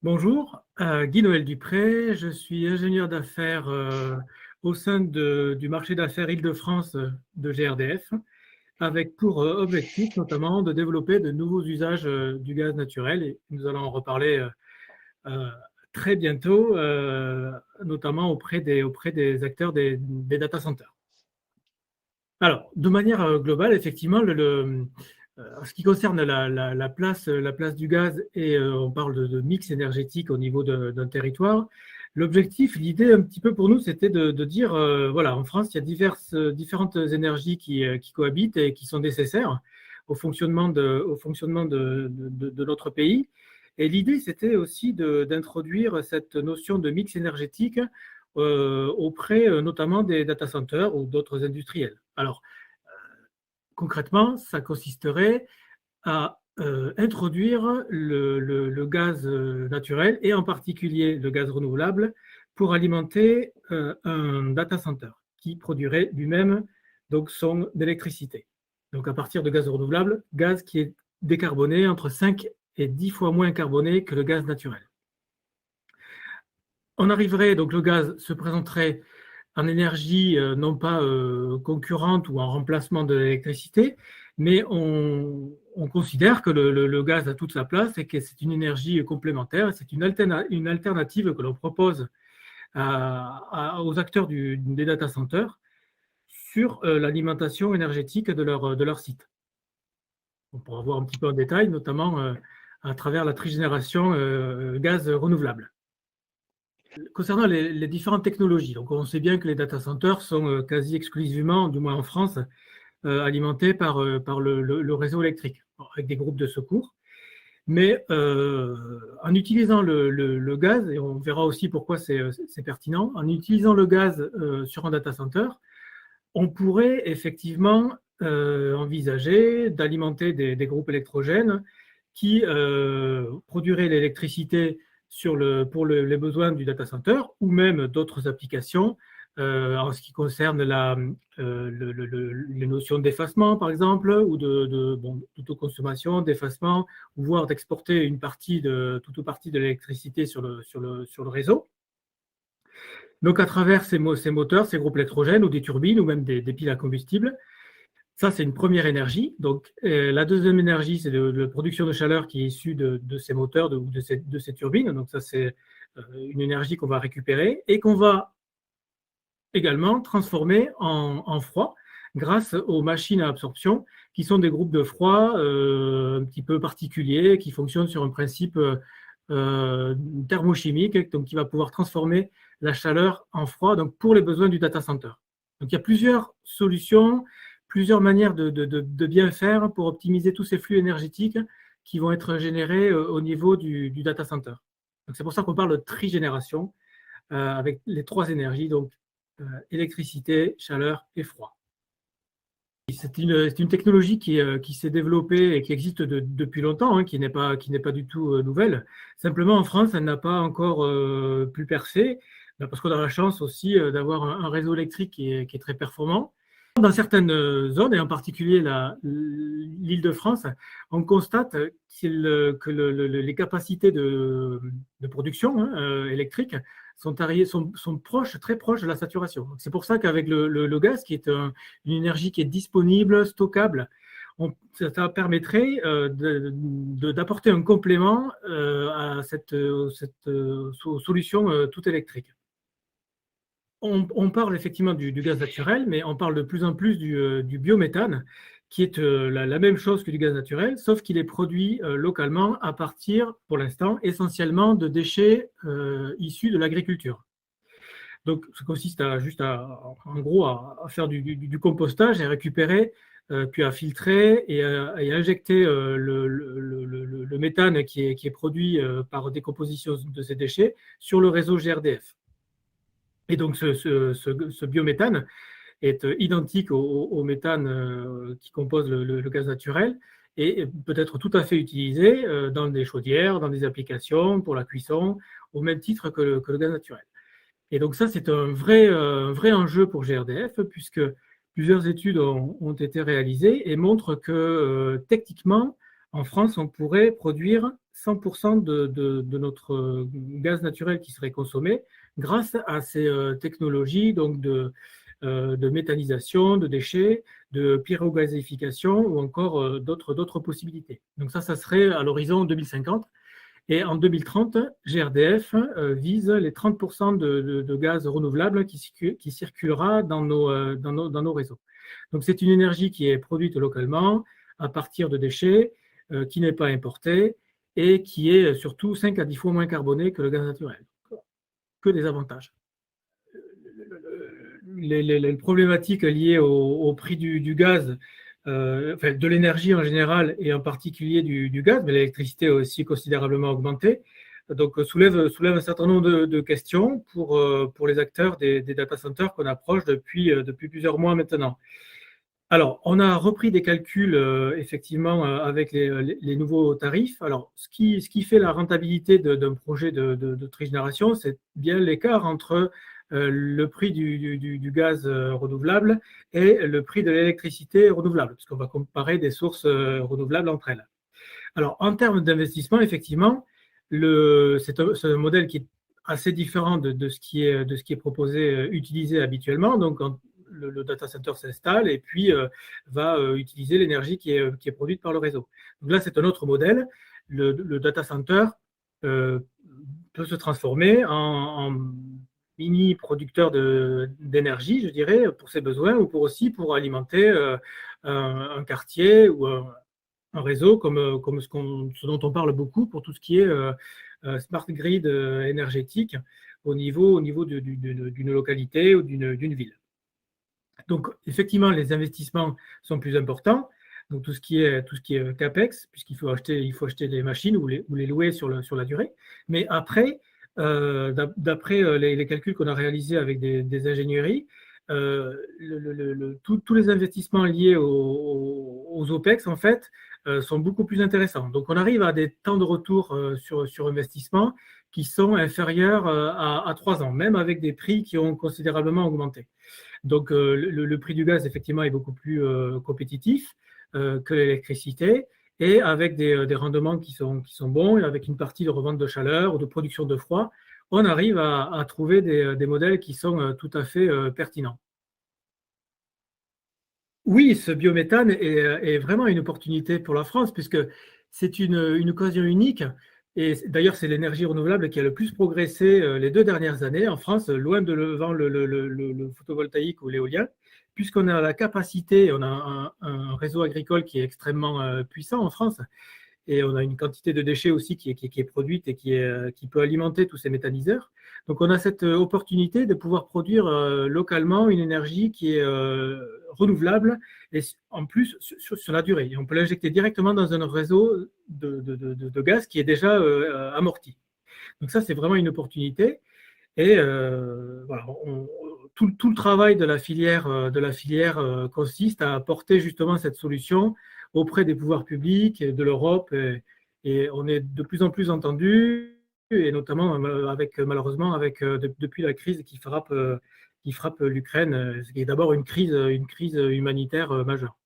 Bonjour, Guy-Noël Dupré, je suis ingénieur d'affaires au sein du marché d'affaires Île-de-France de GRDF, avec pour objectif notamment de développer de nouveaux usages du gaz naturel. Et nous allons en reparler euh, très bientôt, notamment auprès des acteurs des data centers. Alors, de manière globale, effectivement, en ce qui concerne la place du gaz, et on parle de mix énergétique au niveau d'un territoire, l'objectif, l'idée un petit peu pour nous, c'était de dire, voilà, en France, il y a différentes énergies qui cohabitent et qui sont nécessaires au fonctionnement de notre pays. Et l'idée, c'était aussi d'introduire cette notion de mix énergétique auprès notamment des data centers ou d'autres industriels. Alors, concrètement, ça consisterait à introduire le gaz naturel et en particulier le gaz renouvelable pour alimenter un data center qui produirait lui-même donc son électricité. Donc à partir de gaz renouvelable, gaz qui est décarboné entre 5 et 10 fois moins carboné que le gaz naturel. On arriverait, donc le gaz se présenterait en énergie non pas concurrente ou en remplacement de l'électricité, mais on considère que le gaz a toute sa place et que c'est une énergie complémentaire, c'est une alternative que l'on propose aux acteurs des data centers sur l'alimentation énergétique de leur site. On pourra voir un petit peu en détail, notamment à travers la trigénération gaz renouvelable. Concernant les différentes technologies, donc on sait bien que les data centers sont quasi exclusivement, du moins en France, alimentés par le réseau électrique, avec des groupes de secours. Mais en utilisant le gaz, et on verra aussi pourquoi c'est pertinent, en utilisant le gaz sur un data center, on pourrait effectivement envisager d'alimenter des groupes électrogènes qui produiraient l'électricité pour les besoins du data center ou même d'autres applications en ce qui concerne les notions d'effacement, par exemple, ou d'autoconsommation, d'effacement, ou voire d'exporter toute ou partie de l'électricité sur le réseau. Donc, à travers ces moteurs, ces groupes électrogènes ou des turbines ou même des piles à combustible, ça, c'est une première énergie. Donc, la deuxième énergie, c'est de production de chaleur qui est issue de ces moteurs ou de ces turbines. Donc, ça, c'est une énergie qu'on va récupérer et qu'on va également transformer en froid grâce aux machines à absorption qui sont des groupes de froid un petit peu particuliers qui fonctionnent sur un principe thermochimique, donc qui va pouvoir transformer la chaleur en froid donc pour les besoins du data center. Donc, il y a plusieurs solutions, plusieurs manières de bien faire pour optimiser tous ces flux énergétiques qui vont être générés au niveau du data center. Donc, c'est pour ça qu'on parle de trigénération avec les trois énergies, donc électricité, chaleur et froid. C'est une technologie qui s'est développée et qui existe depuis longtemps, hein, qui n'est pas du tout nouvelle. Simplement, en France, elle n'a pas encore pu percer, parce qu'on a la chance aussi d'avoir un réseau électrique qui est très performant. Dans certaines zones, et en particulier l'Île-de-France, on constate que les capacités de production électrique sont proches, très proches de la saturation. C'est pour ça qu'avec le gaz, qui est une énergie qui est disponible, stockable, ça permettrait d'apporter un complément à cette solution toute électrique. On parle effectivement du gaz naturel, mais on parle de plus en plus du biométhane, qui est la même chose que du gaz naturel, sauf qu'il est produit localement à partir, pour l'instant, essentiellement de déchets issus de l'agriculture. Donc, ça consiste en gros, à faire du compostage et à récupérer, puis à filtrer et à injecter le méthane qui est produit par décomposition de ces déchets sur le réseau GRDF. Et donc, ce biométhane est identique au méthane qui compose le gaz naturel et peut être tout à fait utilisé dans des chaudières, dans des applications, pour la cuisson, au même titre que le gaz naturel. Et donc ça, c'est un vrai enjeu pour GRDF, puisque plusieurs études ont été réalisées et montrent que techniquement, en France, on pourrait produire 100% de notre gaz naturel qui serait consommé grâce à ces technologies donc de méthanisation, de déchets, de pyrogazéification ou encore d'autres possibilités. Donc ça serait à l'horizon 2050. Et en 2030, GRDF vise les 30% de gaz renouvelable qui circulera dans nos réseaux. Donc c'est une énergie qui est produite localement à partir de déchets, qui n'est pas importée et qui est surtout 5 à 10 fois moins carbonée que le gaz naturel. Que des avantages. Les problématiques liées au prix du gaz, enfin, de l'énergie en général et en particulier du gaz, mais l'électricité a aussi considérablement augmenté. Donc, soulève un certain nombre de questions pour les acteurs des data centers qu'on approche depuis plusieurs mois maintenant. Alors, on a repris des calculs effectivement avec les nouveaux tarifs. Alors, ce qui fait la rentabilité d'un projet de trigénération, c'est bien l'écart entre le prix du gaz renouvelable et le prix de l'électricité renouvelable, puisqu'on va comparer des sources renouvelables entre elles. Alors, en termes d'investissement, effectivement, c'est un modèle qui est assez différent de ce qui est proposé, utilisé habituellement. Donc, le data center s'installe et puis va utiliser l'énergie qui est produite par le réseau. Donc là, c'est un autre modèle. Le data center peut se transformer en mini producteur d'énergie, je dirais, pour ses besoins ou aussi pour alimenter un quartier ou un réseau comme ce dont on parle beaucoup pour tout ce qui est smart grid énergétique au niveau d'une localité ou d'une ville. Donc, effectivement, les investissements sont plus importants. Donc, tout ce qui est CAPEX, puisqu'il faut acheter les machines ou les louer sur la durée. Mais après, d'après les calculs qu'on a réalisés avec des ingénieries, tous les investissements liés aux OPEX, en fait, sont beaucoup plus intéressants. Donc, on arrive à des temps de retour sur investissement qui sont inférieurs à 3 ans, même avec des prix qui ont considérablement augmenté. Donc, le prix du gaz, effectivement, est beaucoup plus compétitif que l'électricité et avec des rendements qui sont bons et avec une partie de revente de chaleur ou de production de froid, on arrive à trouver des modèles qui sont tout à fait pertinents. Oui, ce biométhane est vraiment une opportunité pour la France puisque c'est une occasion unique. Et d'ailleurs, c'est l'énergie renouvelable qui a le plus progressé les 2 dernières années en France, loin devant le photovoltaïque ou l'éolien, puisqu'on a la capacité, on a un réseau agricole qui est extrêmement puissant en France, et on a une quantité de déchets aussi qui est produite et qui peut alimenter tous ces méthaniseurs. Donc, on a cette opportunité de pouvoir produire localement une énergie qui est renouvelable et en plus sur la durée. Et on peut l'injecter directement dans un réseau de gaz qui est déjà amorti. Donc, ça, c'est vraiment une opportunité. Et voilà, tout le travail de la filière consiste à apporter justement cette solution auprès des pouvoirs publics, de l'Europe, et on est de plus en plus entendu, et notamment malheureusement depuis la crise qui frappe l'Ukraine, ce qui est d'abord une crise humanitaire majeure.